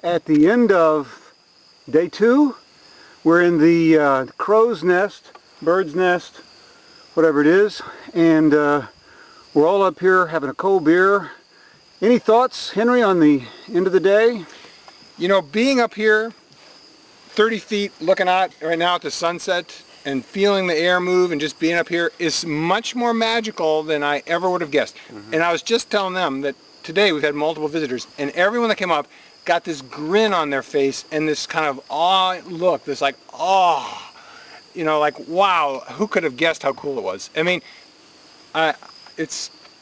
at the end of day 2. We're in the crow's nest, bird's nest, whatever it is, and we're all up here having a cold beer. Any thoughts, Henry, on the end of the day? You know, being up here 30 feet looking out right now at the sunset and feeling the air move and just being up here is much more magical than I ever would have guessed. And I was just telling them that today we've had multiple visitors, and everyone that came up got this grin on their face and this kind of awe look, this like, oh, you know, like, wow, who could have guessed how cool it was? I mean,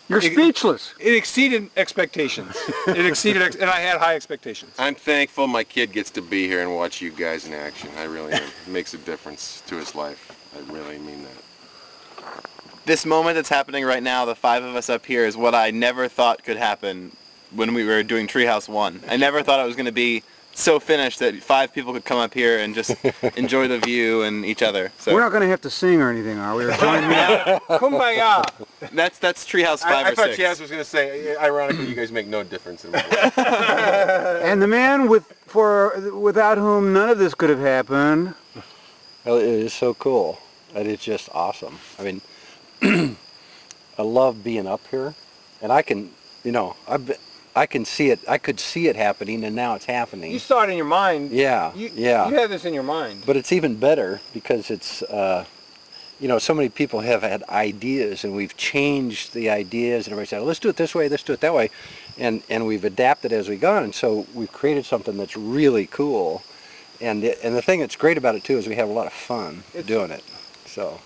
You're speechless. It exceeded expectations. It exceeded, and I had high expectations. I'm thankful my kid gets to be here and watch you guys in action. I really am. It makes a difference to his life. I really mean that. This moment that's happening right now, the 5 of us up here, is what I never thought could happen when we were doing Treehouse 1. I never thought it was going to be so finished that 5 people could come up here and just enjoy the view and each other. So we're not going to have to sing or anything, are we? Kumbaya. That's Treehouse 5 I or thought 6. Chaz was going to say, ironically, you guys make no difference in the world. And the man without whom none of this could have happened. Well, it is so cool. That it's just awesome. I mean, I love being up here, and I can, you know, I can see it. I could see it happening, and now it's happening. You saw it in your mind. Yeah, yeah. You had this in your mind. But it's even better because it's, you know, so many people have had ideas, and we've changed the ideas, and everybody said, let's do it this way, let's do it that way, and we've adapted as we go, and so we've created something that's really cool. And the thing that's great about it too is we have a lot of fun doing it. So.